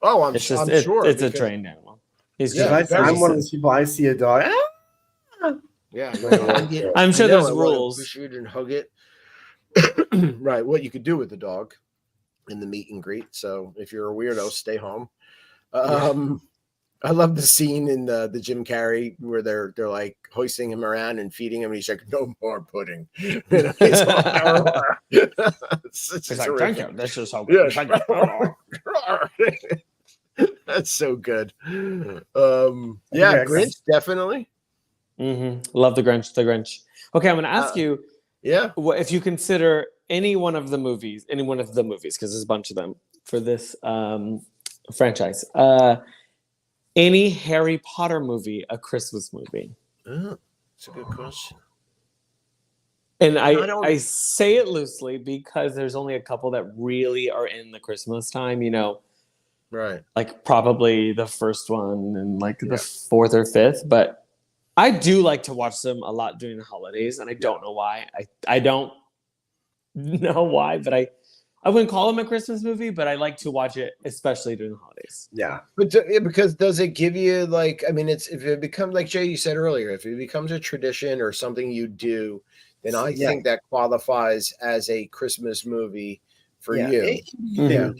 Oh, I'm sure. It's a trained animal. He's just I'm one of those people. I see a dog. Yeah, I'm sure there's rules. Shoot and hug it. Right, what you could do with the dog in the meet and greet. So if you're a weirdo, stay home. I love the scene in the Jim Carrey where they're like hoisting him around and feeding him, and he's like, "No more pudding." He's like, "Thank you. This is so good." Yeah. That's so good. Grinch, definitely. Love the Grinch. The Grinch. Okay, I'm going to ask you. Yeah. If you consider any one of the movies, because there's a bunch of them for this franchise. Any Harry Potter movie a Christmas movie? That's a good question. And I say it loosely because there's only a couple that really are in the Christmas time, Right. Like probably the first one and like the fourth or fifth. But I do like to watch them a lot during the holidays, and I don't know why. I don't know why, but I wouldn't call them a Christmas movie, but I like to watch it, especially during the holidays. Yeah. But because does it give you like, I mean, if it becomes like Jay, you said earlier, if it becomes a tradition or something you do, then I think that qualifies as a Christmas movie for you. Okay. Yeah.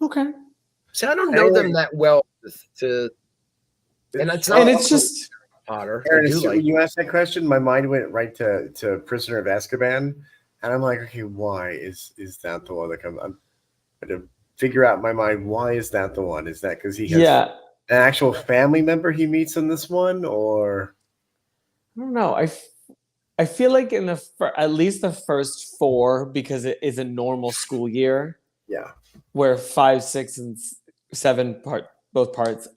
Okay. See, I don't know them that well and it's just Potter. Aaron, when you asked that question, my mind went right to Prisoner of Azkaban. And I'm like, okay, why is that the one that comes? I'm going to figure out in my mind, why is that the one? Is that because he has an actual family member he meets in this one, or I don't know. I feel like in at least the first four, because it is a normal school year. Yeah. Where 5, 6, and 7 both parts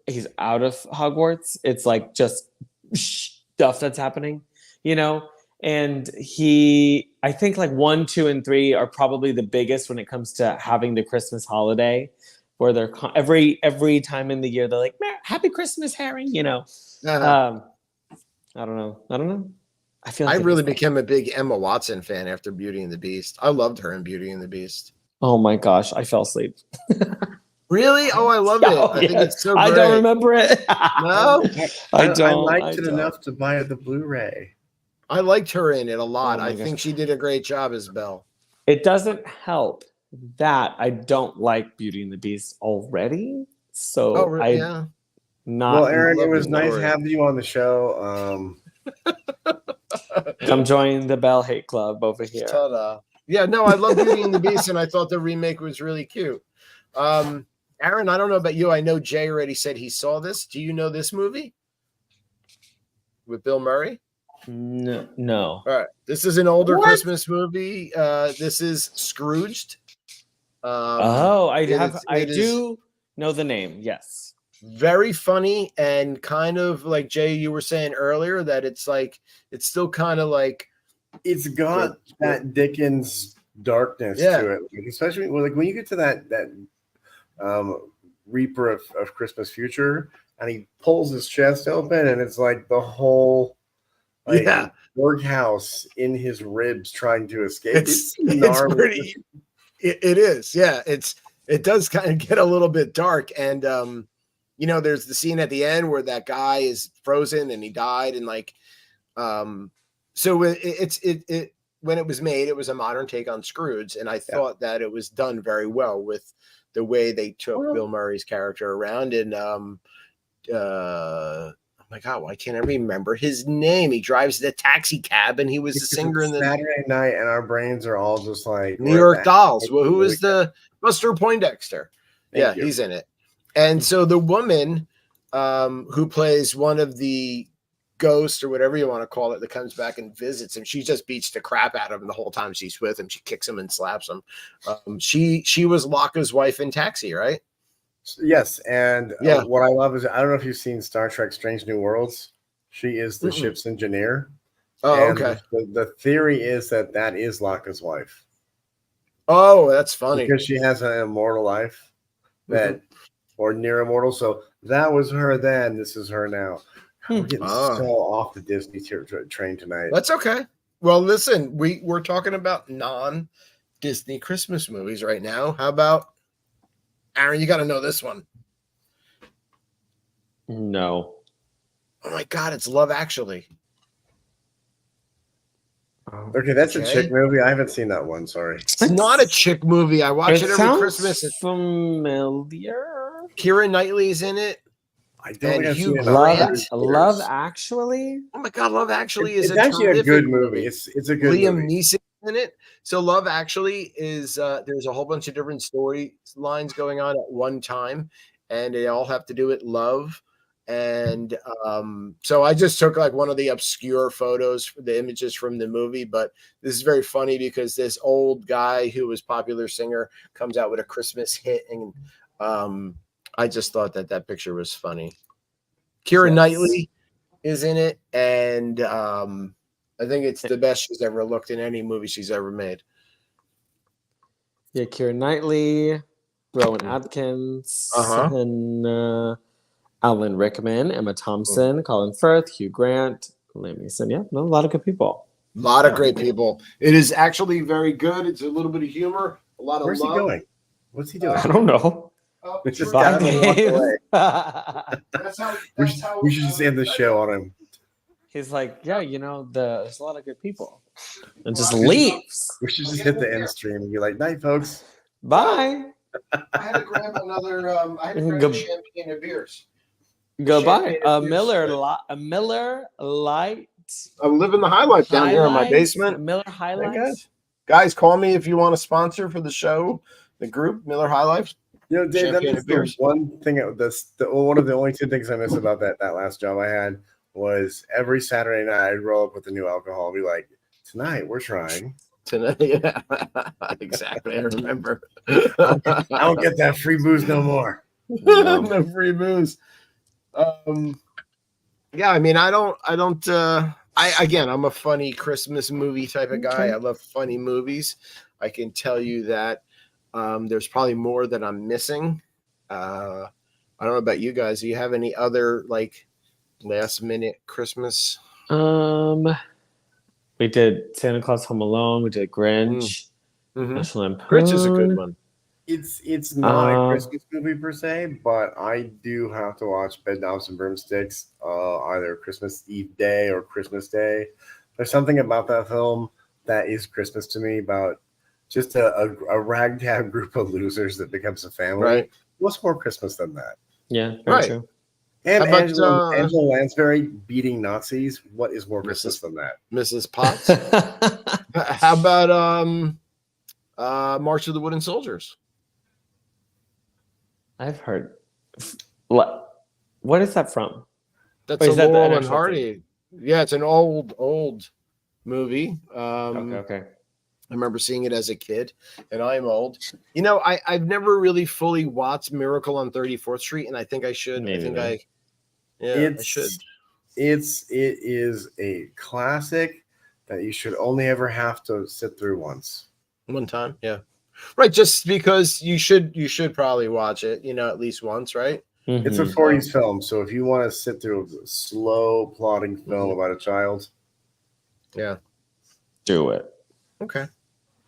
he's out of Hogwarts. It's like just stuff that's happening, And I think like 1, 2, and 3 are probably the biggest when it comes to having the Christmas holiday, where they're every time in the year they're like, "Happy Christmas, Harry," I don't know. I feel like I really became a big Emma Watson fan after Beauty and the Beast. I loved her in Beauty and the Beast. Oh my gosh, I fell asleep. Really? Oh, I love it. I think it's so great. I don't remember it. No, I liked it enough to buy the Blu-ray. I liked her in it a lot. I think she did a great job as Belle. It doesn't help that I don't like Beauty and the Beast already. So Well, Aaron, it was nice having you on the show. Come join the Belle Hate Club over here. Ta-da. Yeah, no, I love Beauty and the Beast, and I thought the remake was really cute. Aaron, I don't know about you. I know Jay already said he saw this. Do you know this movie with Bill Murray? No. All right. This is an older Christmas movie. This is Scrooged. I do know the name. Yes. Very funny and kind of like Jay, you were saying earlier that it's still kind of like it's got that Dickens darkness to it, especially when you get to that Reaper of Christmas Future, and he pulls his chest open, and it's like the whole workhouse in his ribs trying to escape. It's pretty. It is, yeah. It does kind of get a little bit dark, and there's the scene at the end where that guy is frozen and he died, and so when it was made, it was a modern take on Scrooge, and I thought that it was done very well with the way they took Bill Murray's character around. And oh my God, why can't I remember his name? He drives the taxi cab, and he was the singer in the Saturday Night, and our brains are all just like New York Dolls. Well, who is the Buster Poindexter? Yeah, he's in it. And so the woman who plays one of the ghosts or whatever you want to call it that comes back and visits him, she just beats the crap out of him the whole time she's with him. She kicks him and slaps him. She was Locke's wife in Taxi, right? Yes, and what I love is, I don't know if you've seen Star Trek Strange New Worlds. She is the ship's engineer. Oh, and okay. The theory is that is Locke's wife. Oh, that's funny. Because she has an immortal life that, or near immortal. So that was her then. This is her now. We're getting so off the Disney train tonight. That's okay. Well, listen, we're talking about non-Disney Christmas movies right now. How about, Aaron, you got to know this one. No. Oh my God, it's Love Actually. Okay, that's a chick movie. I haven't seen that one. Sorry. It's not a chick movie. I watch it every Christmas. It's familiar. Keira Knightley's in it. I don't think I've seen Love Actually. Oh my God, Love Actually is it's actually a good movie. It's a good Liam movie. Neeson in it. So Love Actually is there's a whole bunch of different storylines going on at one time, and they all have to do with love. And so I just took like one of the obscure photos, the images from the movie, but this is very funny because this old guy who was a popular singer comes out with a Christmas hit, and I just thought that picture was funny. Keira Knightley is in it, and I think it's the best she's ever looked in any movie she's ever made. Yeah, Keira Knightley, Rowan Atkins, and Alan Rickman, Emma Thompson, Colin Firth, Hugh Grant, Liam Neeson. Yeah, a lot of good people. A lot of great people. It is actually very good. It's a little bit of humor, a lot of Where's love. he going? What's he doing? I don't know. It's just Bye, got him and walk Dave. away. We should just end the show on him. He's like, yeah, there's a lot of good people. And just leaves. We should just hit the end stream and be like, night, folks. Bye. I had to grab another champagne and beers. Goodbye. A Miller Light. I'm living the high life down here in my basement. Miller High Life. Guys, call me if you want to sponsor for the show, the group, Miller High Life. Dave, that's the one thing. One of the only two things I miss about that last job I had was every Saturday night I'd roll up with the new alcohol and be like, tonight we're trying. Tonight, yeah, exactly. I remember. I don't get that free booze no more. No free booze. Yeah, I mean, I'm a funny Christmas movie type of guy. I love funny movies. I can tell you that there's probably more that I'm missing. I don't know about you guys. Do you have any other like last minute Christmas? We did Santa Claus Home Alone. We did Grinch. National Lampoon. Grinch is a good one. It's not a Christmas movie per se, but I do have to watch Bedknobs and Broomsticks either Christmas Eve Day or Christmas Day. There's something about that film that is Christmas to me, about just a ragtag group of losers that becomes a family. Right. What's more Christmas than that? Yeah, very true. And Angela Lansbury beating Nazis. What is more Christmas than that? Mrs. Potts. How about March of the Wooden Soldiers? I've heard. What is that from? That's a Laurel and Hardy. Yeah, it's an old movie. Okay. I remember seeing it as a kid, and I'm old. I've never really fully watched Miracle on 34th Street, and I think I should. I should. It is a classic that you should only ever have to sit through once. One time, yeah. Right, just because you should probably watch it, at least once, right? Mm-hmm. It's a 40s film, so if you want to sit through a slow plotting film about a child, yeah, do it. Okay,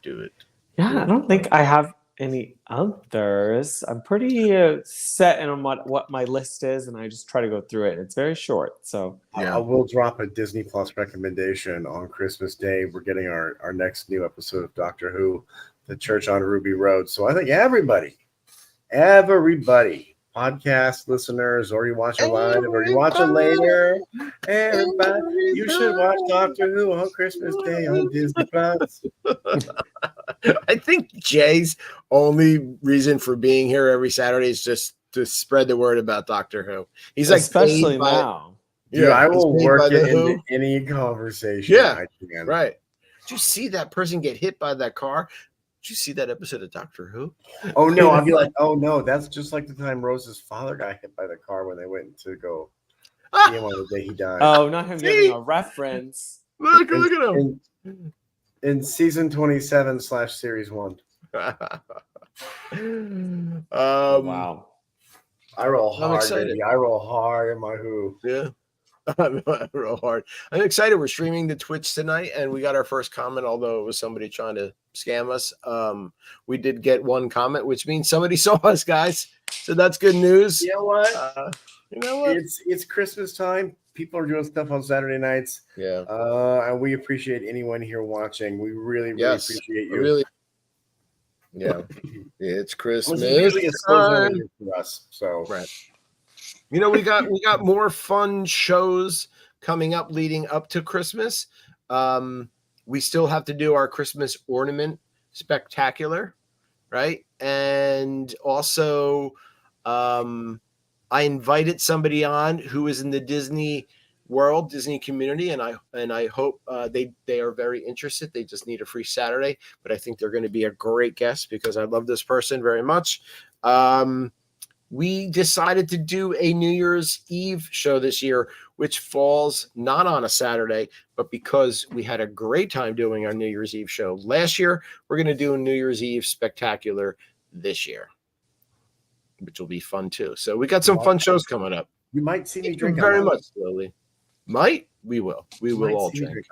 do it. Yeah, I don't think I have any others. I'm pretty set in on what my list is, and I just try to go through it. It's very short, so I will drop a Disney Plus recommendation on Christmas Day. We're getting our next new episode of Doctor Who, The Church on Ruby Road. So I think everybody, podcast listeners, or you watch it live, or you watch it later, everybody, you should watch Doctor Who on Christmas Day on Disney Plus. I think Jay's only reason for being here every Saturday is just to spread the word about Doctor Who. He's like, especially now. Dude, I will work it into Who. any conversation. Yeah, I can. right. Did you see that person get hit by that car? Did you see that episode of Doctor Who? Oh no, I'll be like, oh no, that's just like the time Rose's father got hit by the car when they went to go see him on the day he died. Oh, not him giving a reference. Look at him. In season 27/series 1. Wow. I roll hard, excited. baby. I roll hard in my Who. Yeah. Real hard. I'm excited. We're streaming to Twitch tonight, and we got our first comment, although it was somebody trying to scam us. We did get one comment, which means somebody saw us, guys. So that's good news. You know what? It's Christmas time. People are doing stuff on Saturday nights. Yeah. And we appreciate anyone here watching. We really appreciate you. Really. Yeah. It's Christmas. Usually it's for us. So right. You know, we got more fun shows coming up leading up to Christmas. We still have to do our Christmas ornament spectacular, right? And also I invited somebody on who is in the Disney world, Disney community, and I hope they are very interested. They just need a free Saturday, but I think they're going to be a great guest because I love this person very much. We decided to do a New Year's Eve show this year, which falls not on a Saturday, but because we had a great time doing our New Year's Eve show last year, we're going to do a New Year's Eve spectacular this year, which will be fun too. So we got some fun shows coming up. You might see me drink very much slowly. Might we will all drink.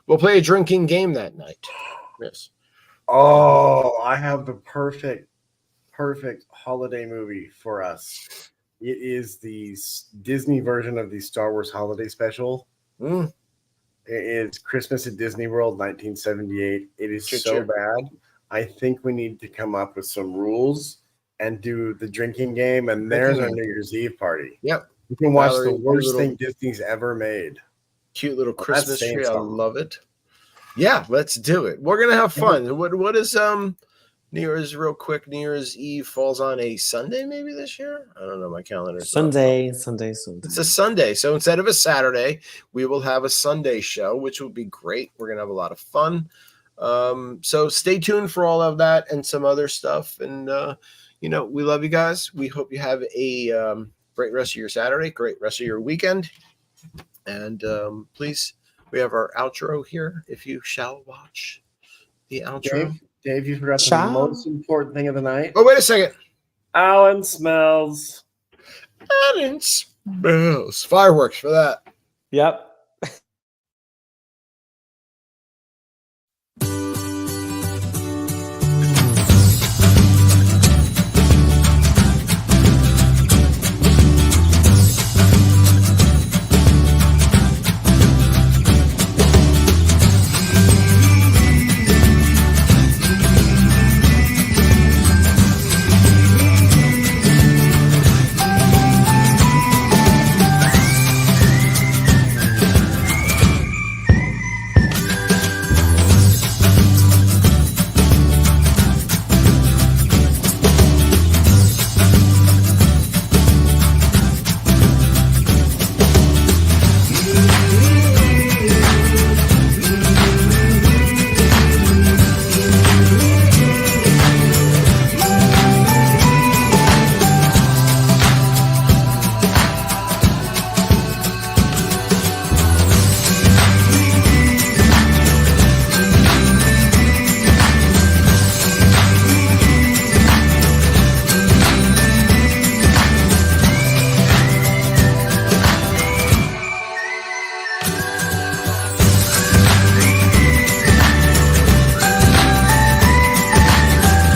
We'll play a drinking game that night. Yes. Oh, I have the perfect holiday movie for us. It is the Disney version of the Star Wars Holiday Special. It is Christmas at Disney World 1978. It is so bad. I think we need to come up with some rules and do the drinking game, and there's our New Year's Eve party. Yep. You can watch the worst thing Disney's ever made. Cute little Christmas tree. I love it. Yeah, let's do it. We're gonna have fun. What is New Year's, real quick? New Year's Eve falls on a Sunday, maybe this year. I don't know. My calendar. Sunday. It's a Sunday, so instead of a Saturday, we will have a Sunday show, which will be great. We're gonna have a lot of fun. So stay tuned for all of that and some other stuff. And we love you guys. We hope you have a great rest of your Saturday, great rest of your weekend, and please, we have our outro here. If you shall watch the outro. Dave, you forgot the most important thing of the night. Oh, wait a second. Alan smells. Alan smells. Fireworks for that. Yep.